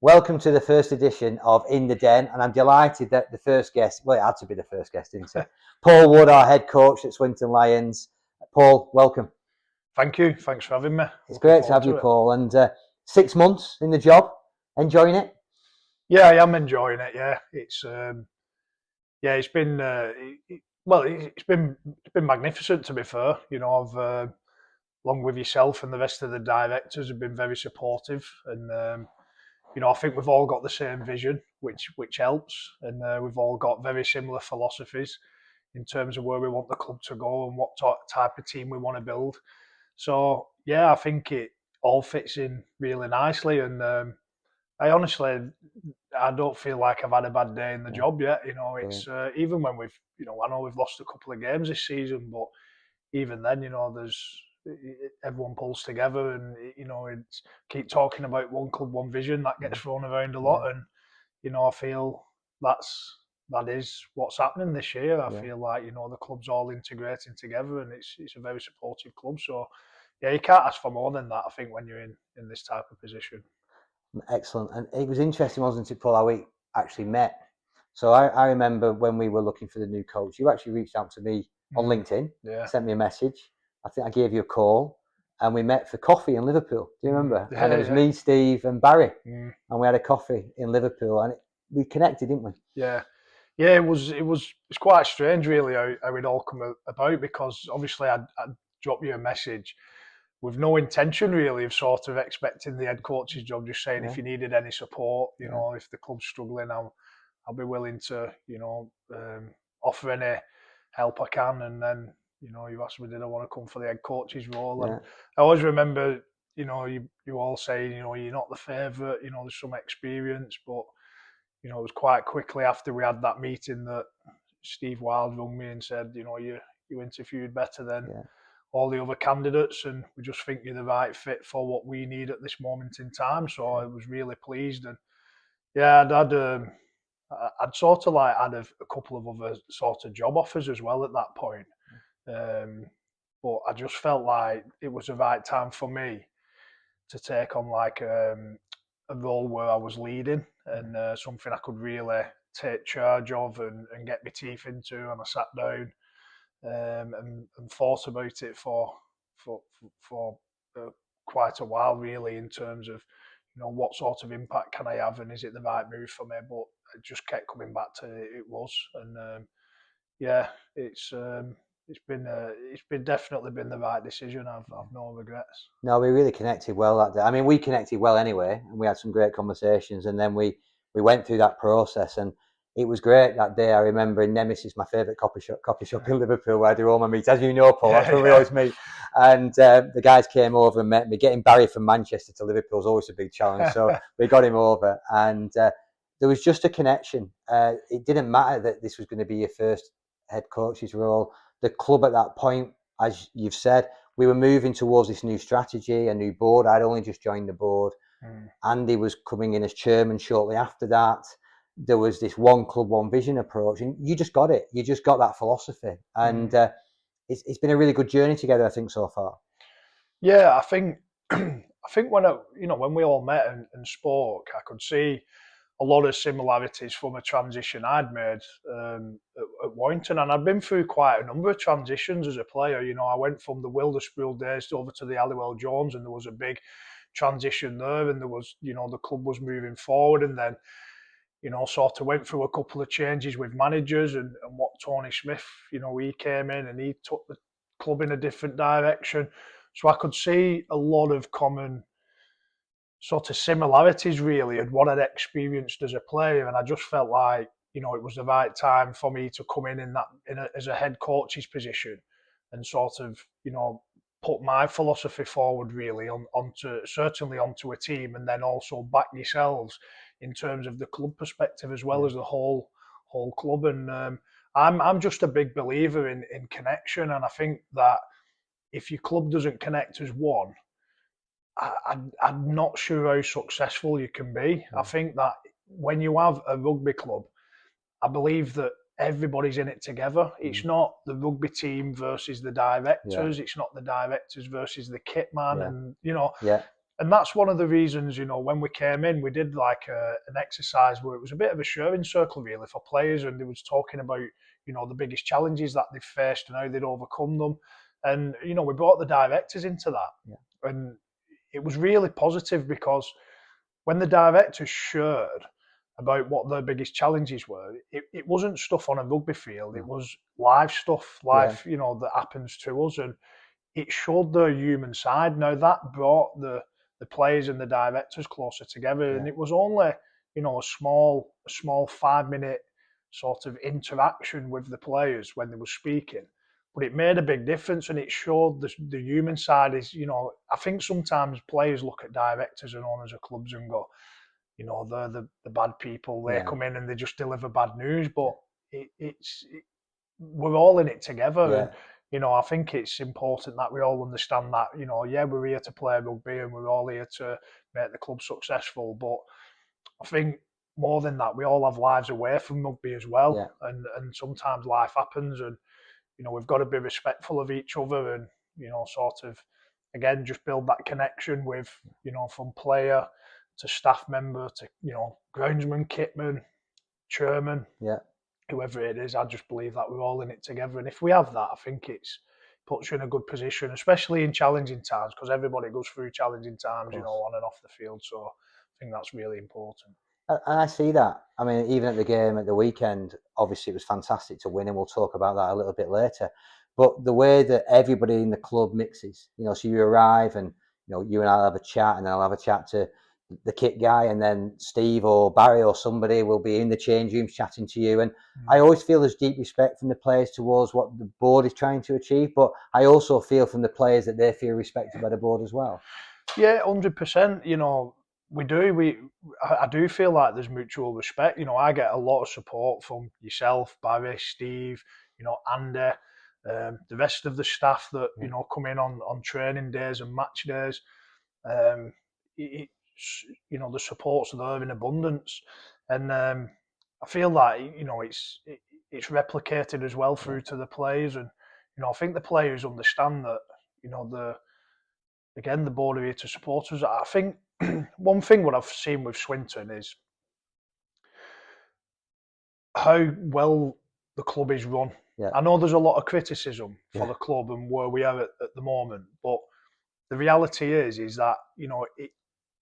Welcome to the first edition of In the Den, and I'm delighted that the first guest, well, it had to be the first guest, didn't it? Paul Wood, our head coach at Swinton Lions. Paul, welcome. Thank you. Thanks for having me. It's great to have you, Paul. And 6 months in the job, enjoying it? Yeah, I am enjoying it. Yeah, it's been it's been magnificent, to be fair. You know, I've along with yourself and the rest of the directors have been very supportive, and you know, I think we've all got the same vision, which helps, and we've all got very similar philosophies in terms of where we want the club to go and what type of team we want to build. So yeah, I think it all fits in really nicely, and I honestly, I don't feel like I've had a bad day in the job yet. You know, it's even when we've, you know, I know we've lost a couple of games this season, but even then, you know, everyone pulls together, and you know, it's keep talking about one club, one vision that gets thrown around a lot, and you know, I feel that is what's happening this year. I feel like, you know, the club's all integrating together, and it's a very supportive club. So yeah, you can't ask for more than that, I think, when you're in this type of position. Excellent. And it was interesting, wasn't it, Paul, how we actually met? So I remember when we were looking for the new coach, you actually reached out to me on LinkedIn, sent me a message. I think I gave you a call, and we met for coffee in Liverpool. Do you remember? And it was me, Steve, and Barry, and we had a coffee in Liverpool, and we connected, didn't we? Yeah. Yeah, it's quite strange, really, how it all come about, because obviously I'd drop you a message with no intention, really, of sort of expecting the head coach's job, just saying if you needed any support, you know, if the club's struggling, I'll be willing to, you know, offer any help I can. And then, you know, you asked me, did I want to come for the head coach's role? And I always remember, you know, you all saying, you know, you're not the favourite, you know, there's some experience, but you know, it was quite quickly after we had that meeting that Steve Wild rung me and said, you know, you interviewed better than all the other candidates, and we just think you're the right fit for what we need at this moment in time. So I was really pleased, and yeah, I'd sort of like had a couple of other sort of job offers as well at that point, but I just felt like it was the right time for me to take on like a role where I was leading, and something I could really take charge of and get my teeth into. And I sat down and thought about it for quite a while, really, in terms of, you know, what sort of impact can I have, and is it the right move for me? But I just kept coming back to it was, and yeah, it's definitely been the right decision. I've no regrets. No, we really connected well that day. I mean, we connected well anyway, and we had some great conversations, and then we went through that process, and it was great that day. I remember in Nemesis, my favourite coffee shop in Liverpool, where I do all my meets. As you know, Paul, that's where we always meet. And the guys came over and met me. Getting Barry from Manchester to Liverpool is always a big challenge, so we got him over, and there was just a connection. It didn't matter that this was going to be your first head coach's role. The club at that point, as you've said, we were moving towards this new strategy, a new board. I'd only just joined the board. Andy was coming in as chairman shortly after that. There was this one club, one vision approach, and you just got it. You just got that philosophy, and it's been a really good journey together, I think, so far. Yeah, I think when we all met and spoke, I could see a lot of similarities from a transition I'd made at Warrington, and I'd been through quite a number of transitions as a player. You know, I went from the Wilderspool days over to the Halliwell Jones, and there was a big transition there, and there was, you know, the club was moving forward, and then, you know, sort of went through a couple of changes with managers, and what Tony Smith, you know, he came in and he took the club in a different direction. So I could see a lot of common sort of similarities, really, and what I'd experienced as a player, and I just felt like, you know, it was the right time for me to come as a head coach's position, and sort of, you know, put my philosophy forward, really, onto a team, and then also back yourselves in terms of the club perspective as well as the whole club. And I'm just a big believer in connection, and I think that if your club doesn't connect as one, I'm not sure how successful you can be. I think that when you have a rugby club, I believe that everybody's in it together. It's not the rugby team versus the directors. It's not the directors versus the kit man. And, you know, and that's one of the reasons, when we came in, we did like an exercise where it was a bit of a sharing circle, really, for players, and they was talking about, the biggest challenges that they've faced and how they'd overcome them. And, we brought the directors into that. Yeah. And it was really positive because when the directors shared about what their biggest challenges were, it wasn't stuff on a rugby field. It was live stuff, that happens to us. And it showed their human side. Now that brought the players and the directors closer together, and it was only a small 5 minute sort of interaction with the players when they were speaking, but it made a big difference, and it showed the human side. Is I think sometimes players look at directors and owners of clubs and go, they're the bad people. They come in and they just deliver bad news, but we're all in it together. And I think it's important that we all understand that, we're here to play rugby and we're all here to make the club successful. But I think more than that, we all have lives away from rugby as well. Yeah. And sometimes life happens, and, we've got to be respectful of each other and, sort of, again, just build that connection with, from player to staff member to, groundsman, kitman, chairman. Yeah. Whoever it is, I just believe that we're all in it together. And if we have that, I think it's puts you in a good position, especially in challenging times, because everybody goes through challenging times, on and off the field. So I think that's really important. And I see that. I mean, even at the game at the weekend, obviously it was fantastic to win, and we'll talk about that a little bit later. But the way that everybody in the club mixes, so you arrive and, you and I'll have a chat, and then I'll have a chat to the kit guy, and then Steve or Barry or somebody will be in the change rooms chatting to you. And I always feel there's deep respect from the players towards what the board is trying to achieve, but I also feel from the players that they feel respected by the board as well. Yeah, 100%. We do. I do feel like there's mutual respect. I get a lot of support from yourself, Barry, Steve, Andy, the rest of the staff that come in on training days and match days. The support's there in abundance, and I feel like it's replicated as well through to the players, and I think the players understand that the board are here to support us. I think one thing what I've seen with Swinton is how well the club is run. Yeah. I know there's a lot of criticism for the club and where we are at the moment, but the reality is that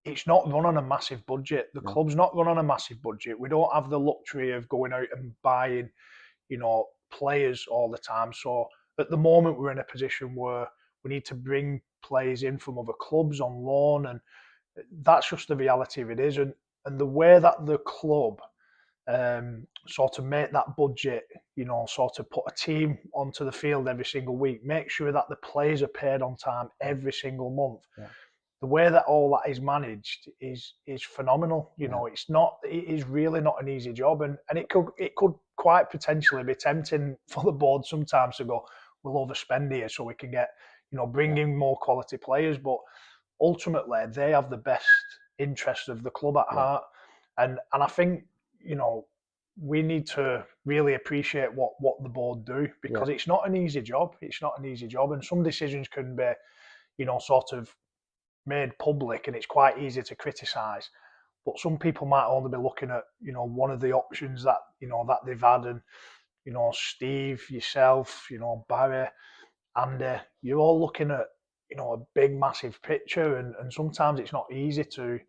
it's not run on a massive budget. The club's not run on a massive budget. We don't have the luxury of going out and buying, players all the time. So at the moment, we're in a position where we need to bring players in from other clubs on loan, and that's just the reality of it is. And the way that the club sort of make that budget, sort of put a team onto the field every single week, make sure that the players are paid on time every single month. Yeah. The way that all that is managed is phenomenal. It is really not an easy job, and it could quite potentially be tempting for the board sometimes to go, we'll overspend here so we can get, bring in more quality players. But ultimately, they have the best interest of the club at heart, and I think we need to really appreciate what the board do, because it's not an easy job. It's not an easy job, and some decisions can be, sort of made public, and it's quite easy to criticise. But some people might only be looking at one of the options that that they've had, and Steve, yourself, Barry, Andy, you're all looking at a big massive picture, and sometimes it's not easy to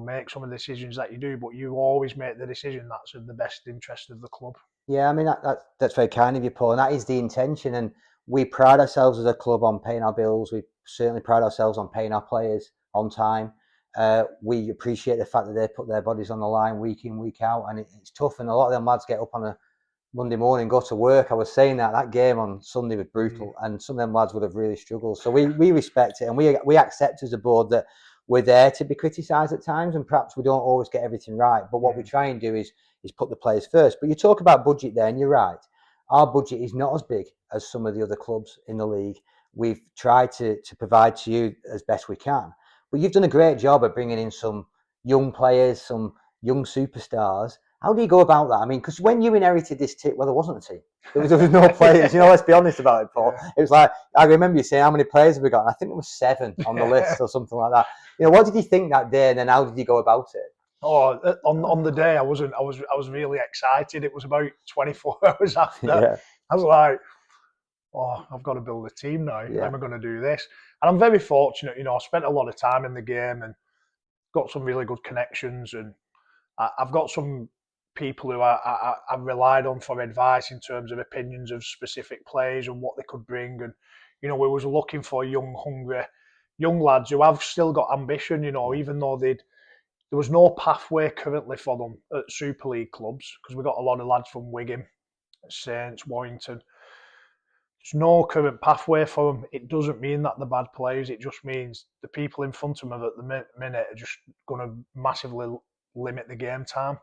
make some of the decisions that you do, but you always make the decision that's in the best interest of the club. Yeah, I mean that's very kind of you, Paul, and that is the intention. And we pride ourselves as a club on paying our bills. We certainly pride ourselves on paying our players on time. We appreciate the fact that they put their bodies on the line week in, week out, and it's tough. And a lot of them lads get up on a Monday morning, go to work. I was saying that game on Sunday was brutal, and some of them lads would have really struggled. So we respect it, and we accept as a board that we're there to be criticised at times, and perhaps we don't always get everything right. But what we try and do is put the players first. But you talk about budget there, and you're right. Our budget is not as big as some of the other clubs in the league. We've tried to provide to you as best we can. But you've done a great job of bringing in some young players, some young superstars, How do you go about that? I mean, because when you inherited this team, well, there wasn't a team. There was no players. You know, let's be honest about it, Paul. Yeah. It was like, I remember you saying, how many players have we got? And I think there was 7 on the list or something like that. You know, what did you think that day, and then how did you go about it? Oh, on the day I was really excited. It was about 24 hours after. Yeah, I was like, oh, I've got to build a team now. How yeah, am I going to do this? And I'm very fortunate. You know, I spent a lot of time in the game and got some really good connections, and I've got some people who I've relied on for advice in terms of opinions of specific players and what they could bring. And you know, we was looking for young, hungry, young lads who have still got ambition. You know, yeah, even though there was no pathway currently for them at Super League clubs because we got a lot of lads from Wigan, Saints, Warrington. There's no current pathway for them. It doesn't mean that they're bad players. It just means the people in front of them at the minute are just going to massively limit the game time.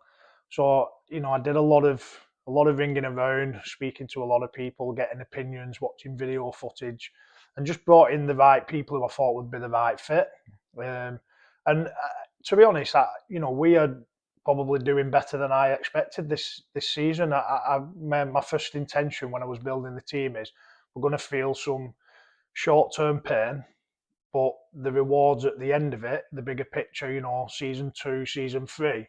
So you know, I did a lot of ringing around, speaking to a lot of people, getting opinions, watching video footage, and just brought in the right people who I thought would be the right fit. And to be honest, we are probably doing better than I expected this season. My first intention when I was building the team is we're going to feel some short-term pain, but the rewards at the end of it, the bigger picture, you know, season 2, season 3,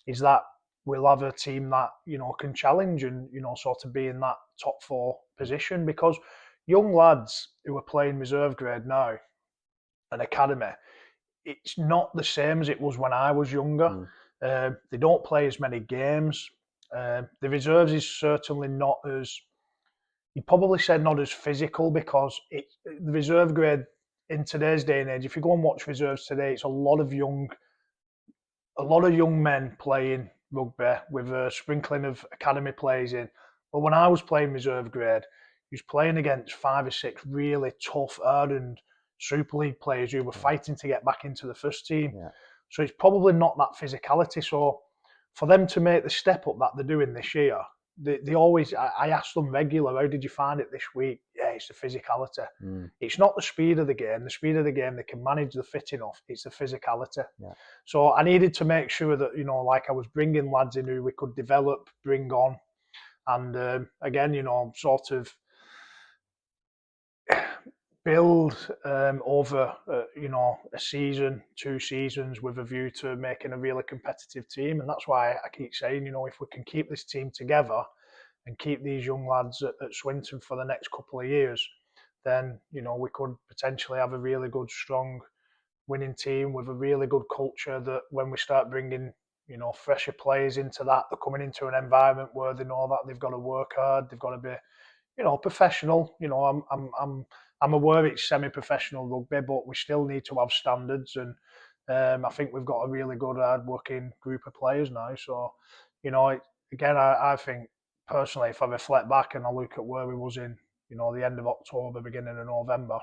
is that we'll have a team that, you know, can challenge and, you know, sort of be in that top 4 position because young lads who are playing reserve grade now and academy, it's not the same as it was when I was younger. mm, They don't play as many games. The reserves is certainly not as, you'd probably say not as physical because the reserve grade in today's day and age, if you go and watch reserves today, it's a lot of young men playing rugby with a sprinkling of academy players in. But when I was playing reserve grade, he was playing against 5 or 6 really tough, hardened Super League players who were yeah, fighting to get back into the first team. yeah, So it's probably not that physicality. So for them to make the step up that they're doing this year, they always, I ask them regular, how did you find it this week? Yeah, it's the physicality. mm, It's not the speed of the game. The speed of the game, they can manage the fit enough. It's the physicality. yeah. So I needed to make sure that, you know, like I was bringing lads in who we could develop, bring on, and again, you know, sort of build over, you know, a season, 2 seasons with a view to making a really competitive team. And that's why I keep saying, you know, if we can keep this team together and keep these young lads at Swinton for the next couple of years, then, you know, we could potentially have a really good, strong winning team with a really good culture that when we start bringing, you know, fresher players into that, they're coming into an environment where they know that they've got to work hard, they've got to be, you know, professional. You know, I'm aware it's semi-professional rugby, but we still need to have standards, and I think we've got a really good, hard-working group of players now. So, you know, again, I think personally, if I reflect back and I look at where we was in, you know, the end of October, beginning of November,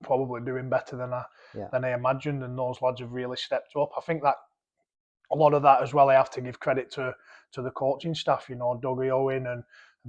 probably doing better Yeah. than I imagined, and those lads have really stepped up. I think that a lot of that as well, I have to give credit to the coaching staff. You know, Dougie Owen and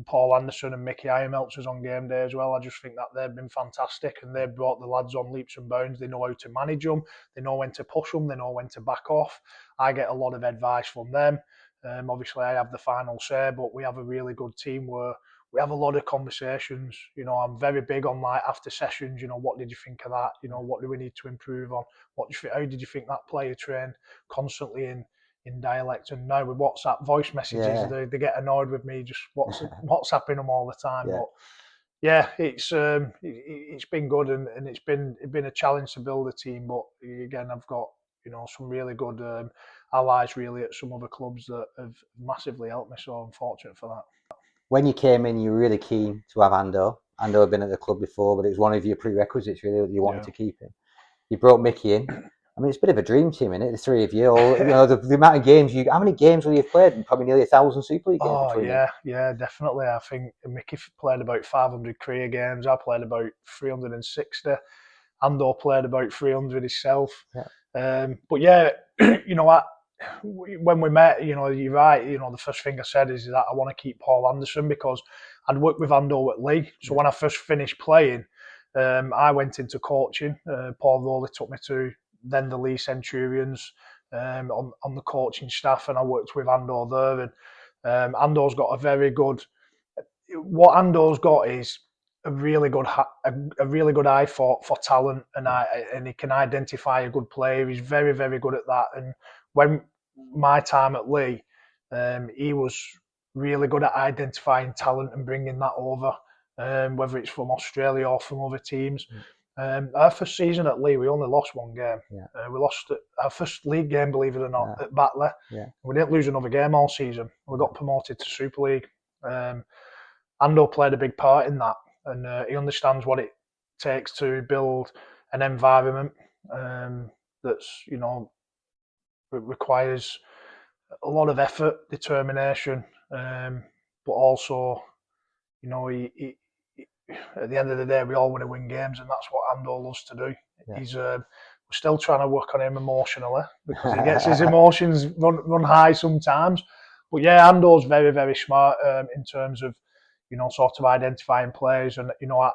Paul Anderson and Mickey Imelts was on game day as well. I just think that they've been fantastic and they've brought the lads on leaps and bounds. They know how to manage them. They know when to push them. They know when to back off. I get a lot of advice from them. Obviously, I have the final say, but we have a really good team where we have a lot of conversations. You know, I'm very big on like after sessions. You know, what did you think of that? You know, what do we need to improve on? How did you think that player trained constantly in dialect? And now with WhatsApp voice messages, Yeah. they get annoyed with me just WhatsApping them all the time. Yeah. But yeah, it's been good and it's been a challenge to build a team. But again, I've got, you know, some really good allies really at some other clubs that have massively helped me. So I'm fortunate for that. When you came in, you were really keen to have Ando. Ando had been at the club before, but it was one of your prerequisites really that you wanted Yeah. to keep him. You brought Mickey in. I mean, it's a bit of a dream team, isn't it? The 3 of you, all, you know, the amount of games how many games will you have played? Probably nearly 1,000 Super League games Oh between you. yeah, definitely. I think Mickey played about 500 career games. I played about 360. Andor played about 300 himself. Yeah. But yeah, you know, when we met, you know, you're right. You know, the first thing I said is that I want to keep Paul Anderson because I'd worked with Andor at Leigh. So Yeah. when I first finished playing, I went into coaching. Paul Rowley took me to then the Leigh Centurions. on the coaching staff, and I worked with Andor there. And Andor's got a very good. What Andor's got is a really good a really good eye for talent, and he can identify a good player. He's very very good at that. And when my time at Lee, he was really good at identifying talent and bringing that over, whether it's from Australia or from other teams. Our first season at Lee, we only lost one game. Yeah. We lost our first league game, believe it or not, Yeah. at Batley. Yeah. We didn't lose another game all season. We got promoted to Super League. Ando played a big part in that, and he understands what it takes to build an environment that's, requires a lot of effort, determination, but also, he at the end of the day, we all want to win games, and that's what Ando loves to do. Yeah. He's we're still trying to work on him emotionally because he gets his emotions run high sometimes. But yeah, Ando's very very smart in terms of sort of identifying players, and I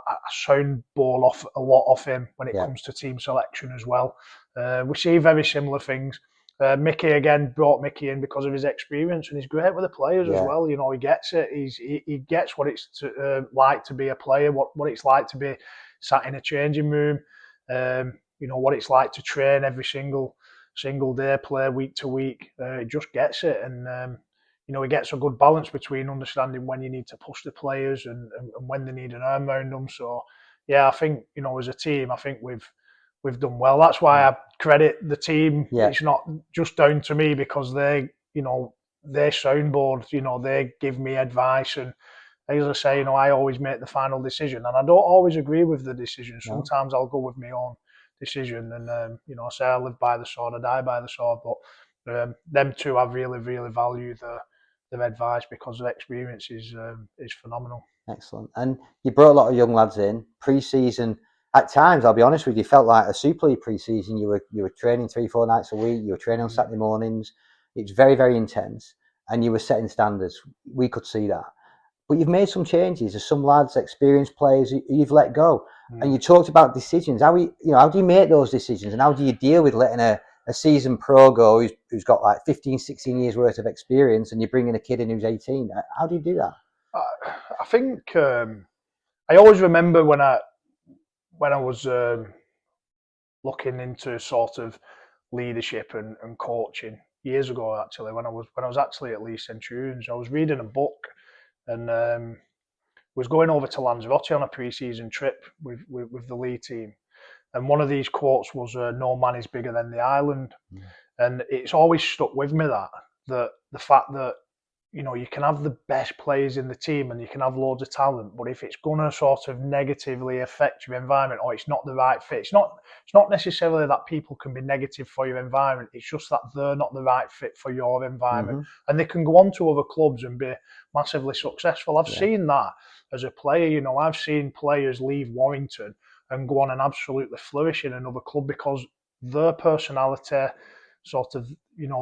soundball off a lot off him when it comes to team selection as well. We see very similar things. Mickey again brought Mickey in because of his experience, and he's great with the players as well. He gets it. He gets what it's like to be a player, what it's like to be sat in a changing room. What it's like to train every single day, play week to week. He just gets it, and he gets a good balance between understanding when you need to push the players and when they need an arm around them. So yeah, I think as a team, I think we've done well. That's why I credit the team. It's not just down to me because they soundboard, they give me advice, and as I say, I always make the final decision, and I don't always agree with the decision. Sometimes I'll go with my own decision, and I say I live by the sword, I die by the sword. But them two, I really, really value their advice because their experience is phenomenal. Excellent. And you brought a lot of young lads in pre-season. At times, I'll be honest with you, felt like a Super League pre-season. You were training 3-4 nights a week. You were training on Saturday mornings. It's very, very intense, and you were setting standards. We could see that. But you've made some changes. There's some lads, experienced players, you've let go. And you talked about decisions. How do you make those decisions, and how do you deal with letting a seasoned pro go who's got like 15, 16 years worth of experience, and you're bringing a kid in who's 18? How do you do that? I think I always remember when I was looking into sort of leadership and coaching years ago. Actually, when I was actually at Lee Centurions, I was reading a book and was going over to Lanzarote on a pre-season trip with the Lee team. And one of these quotes was, "No man is bigger than the island," and it's always stuck with me that the fact that you can have the best players in the team and you can have loads of talent, but if it's going to sort of negatively affect your environment or it's not the right fit, it's not necessarily that people can be negative for your environment. It's just that they're not the right fit for your environment, and they can go on to other clubs and be massively successful. I've seen that as a player. I've seen players leave Warrington and go on and absolutely flourish in another club because their personality, sort of,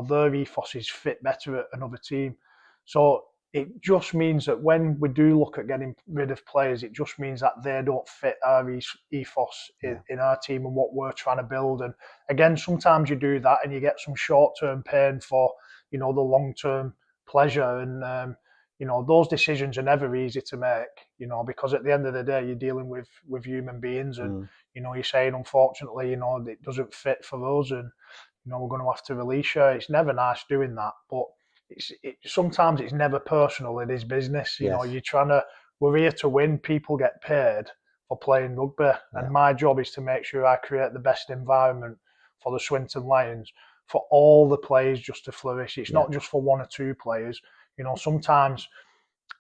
their ethos fit better at another team. So it just means that when we do look at getting rid of players, it just means that they don't fit our ethos in our team and what we're trying to build. And again, sometimes you do that and you get some short-term pain for, the long-term pleasure. And, those decisions are never easy to make, because at the end of the day, you're dealing with human beings and, you're saying, unfortunately, it doesn't fit for us and, we're going to have to release you. It's never nice doing that, but sometimes it's never personal. It is business. We're here to win. People get paid for playing rugby, and my job is to make sure I create the best environment for the Swinton Lions, for all the players just to flourish. It's not just for one or two players. Sometimes,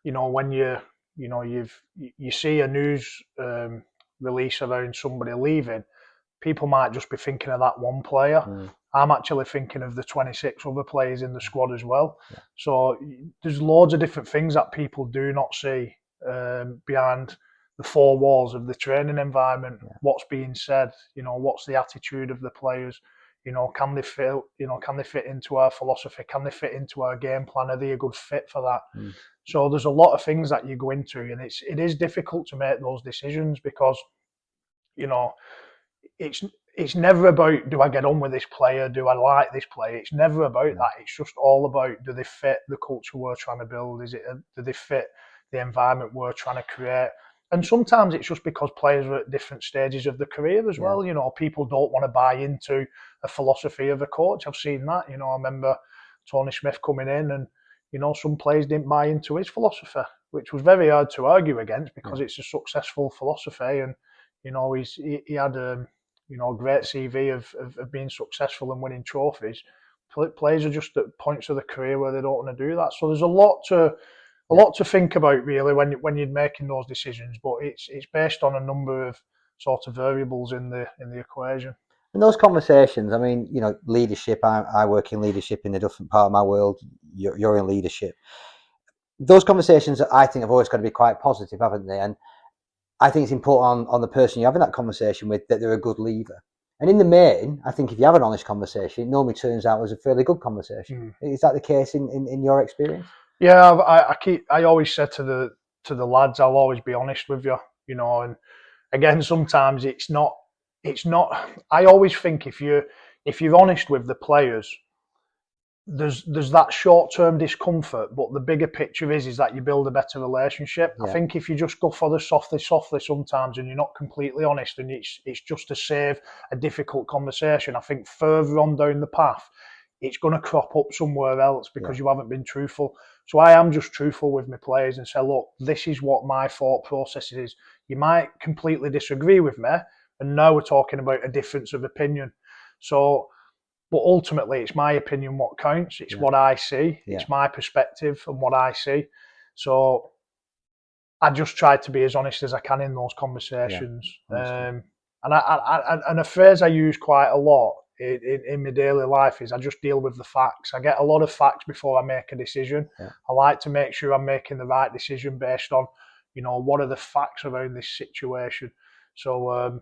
when you see a news release around somebody leaving, people might just be thinking of that one player. I'm actually thinking of the 26 other players in the squad as well. So there's loads of different things that people do not see behind the four walls of the training environment. What's being said, what's the attitude of the players? Can they fit into our philosophy? Can they fit into our game plan? Are they a good fit for that? So there's a lot of things that you go into, and it is difficult to make those decisions because, it's never about, do I get on with this player? Do I like this player? It's never about that. It's just all about, do they fit the culture we're trying to build? Do they fit the environment we're trying to create? And sometimes it's just because players are at different stages of their career as well. People don't want to buy into a philosophy of a coach. I've seen that. I remember Tony Smith coming in, and some players didn't buy into his philosophy, which was very hard to argue against because it's a successful philosophy, and he had a great CV of being successful and winning trophies. Players are just at points of the career where they don't want to do that. So there's a lot to think about really when you're making those decisions, but it's based on a number of sort of variables in the equation. And those conversations, I mean, leadership. I work in leadership in a different part of my world. You're in leadership. Those conversations, I think, have always got to be quite positive, haven't they? And I think it's important on the person you're having that conversation with that they're a good leader. And in the main, I think if you have an honest conversation, it normally turns out as a fairly good conversation. Is that the case in your experience? Yeah, I always say to the lads, I'll always be honest with you, and again, sometimes it's not. I always think if you're honest with the players, there's that short-term discomfort, but the bigger picture is that you build a better relationship. I think if you just go for the softly sometimes and you're not completely honest, and it's just to save a difficult conversation, I think further on down the path, it's going to crop up somewhere else because you haven't been truthful. So I am just truthful with my players and say, look, this is what my thought process is. You might completely disagree with me, and now we're talking about a difference of opinion. So, but ultimately, it's my opinion what counts. It's what I see. It's my perspective and what I see. So I just try to be as honest as I can in those conversations. And a phrase I use quite a lot in my daily life is I just deal with the facts. I get a lot of facts before I make a decision. I like to make sure I'm making the right decision based on, what are the facts around this situation. So,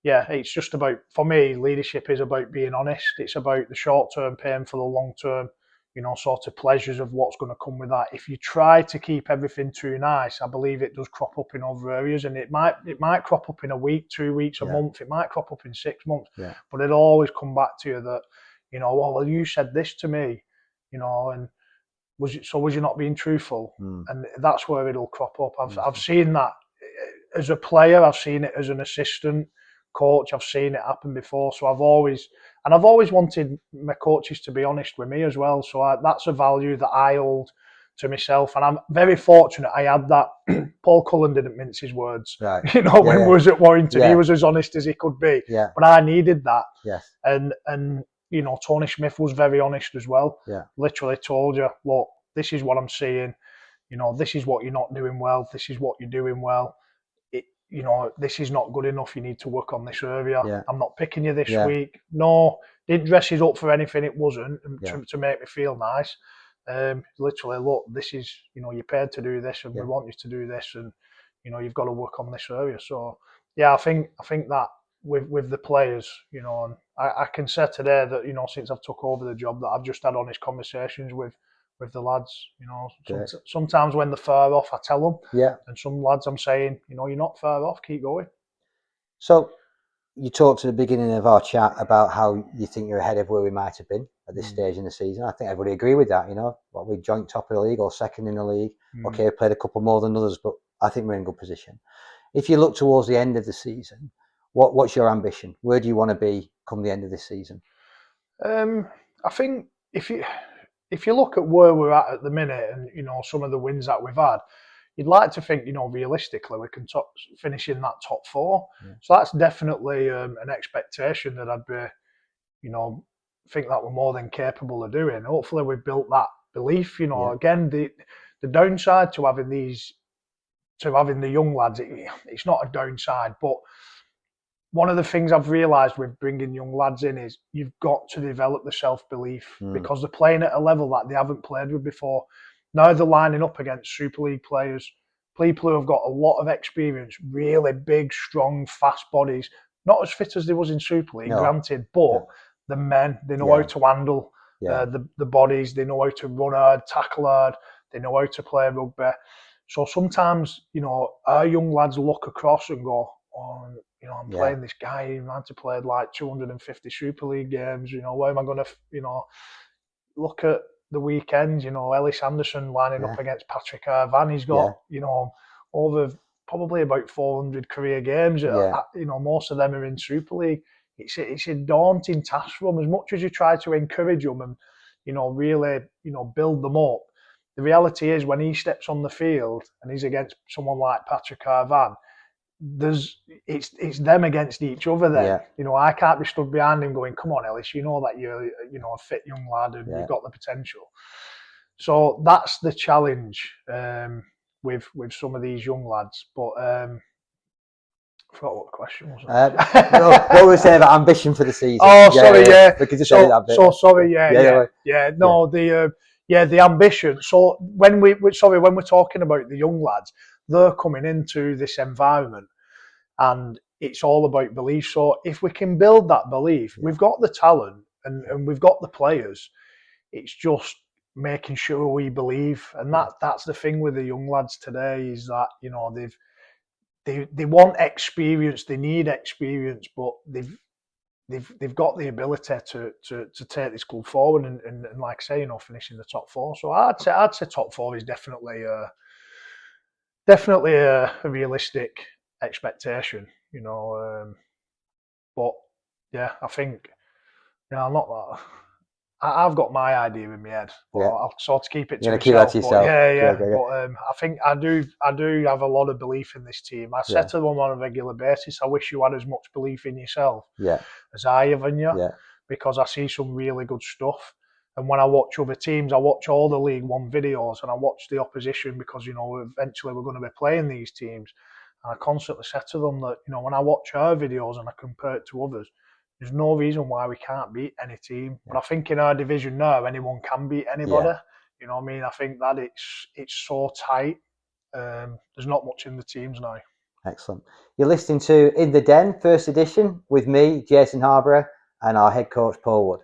it's just about, for me, leadership is about being honest. It's about the short-term pain for the long-term, sort of pleasures of what's going to come with that. If you try to keep everything too nice, I believe it does crop up in other areas, and it might crop up in a week, 2 weeks, a month. It might crop up in 6 months, but it'll always come back to you that, well, you said this to me, and was you not being truthful? And that's where it'll crop up. I've seen that as a player. I've seen it as an assistant coach. I've seen it happen before. So I've always wanted my coaches to be honest with me as well. So that's a value that I hold to myself, and I'm very fortunate I had that. Paul Cullen didn't mince his words. Right. When we was at Warrington, he was as honest as he could be. Yeah. But I needed that. Yes. And Tony Smith was very honest as well. Yeah. Literally told you, look, this is what I'm seeing. This is what you're not doing well. This is what you're doing well. This is not good enough. You need to work on this area. Yeah. I'm not picking you this week. No, didn't dress it up for anything. It wasn't to make me feel nice. Literally, look, this is, you're paid to do this, and we want you to do this, and you've got to work on this area. So I think that with the players, and I can say today that since I've took over the job that I've just had honest conversations with the lads. Sometimes when they're far off, I tell them. Yeah. And some lads, I'm saying, you're not far off. Keep going. So you talked at the beginning of our chat about how you think you're ahead of where we might have been at this stage in the season. I think everybody agree with that. What we joint top of the league or second in the league. Okay, we played a couple more than others, but I think we're in good position. If you look towards the end of the season, what's your ambition? Where do you want to be come the end of this season? I think if you look at where we're at the minute, and some of the wins that we've had, you'd like to think realistically we can finish in that top 4. So that's definitely an expectation that I'd be think that we're more than capable of doing. Hopefully we've built that belief. Again, the downside to having the young lads, it's not a downside, but one of the things I've realised with bringing young lads in is you've got to develop the self-belief because they're playing at a level that they haven't played with before. Now they're lining up against Super League players, people who have got a lot of experience, really big, strong, fast bodies, not as fit as they was in Super League, granted, but the men, they know how to handle the bodies, they know how to run hard, tackle hard, they know how to play rugby. So sometimes, our young lads look across and go, oh, I'm Yeah. playing this guy who had to play like 250 Super League games. Where am I going to, look at the weekends? Ellis Anderson lining Yeah. up against Patrick Arvan. He's Yeah. got, over probably about 400 career games. Yeah. Most of them are in Super League. It's a daunting task for them. As much as you try to encourage them and, really, build them up, the reality is when he steps on the field and he's against someone like Patrick Arvan, it's them against each other then. Yeah. I can't be stood behind him going, come on, Ellis, you know that you're a fit young lad and Yeah. you've got the potential. So that's the challenge with some of these young lads. But I forgot what the question was. What were we saying about ambition for the season? Oh, sorry, yeah. We could just edit that bit. So sorry, yeah. No, the ambition. So when we're talking about the young lads, they're coming into this environment, and it's all about belief. So if we can build that belief, we've got the talent and we've got the players. It's just making sure we believe, and that's the thing with the young lads today is that they want experience, they need experience, but they've got the ability to take this club forward and like I say, finish in the top four. So I'd say top four is definitely a realistic expectation, but yeah, I think I'm not that. I've got my idea in my head, but I'll sort of keep it to myself. Keep that to yourself. Yeah. But I think I do have a lot of belief in this team. I said to them on a regular basis, I wish you had as much belief in yourself as I have in you, because I see some really good stuff. And when I watch other teams, I watch all the League One videos and I watch the opposition because, eventually we're going to be playing these teams. And I constantly said to them that, when I watch our videos and I compare it to others, there's no reason why we can't beat any team. But I think in our division now, anyone can beat anybody. You know what I mean? I think that it's so tight. There's not much in the teams now. Excellent. You're listening to In the Den, first edition, with me, Jason Harborough, and our head coach, Paul Wood.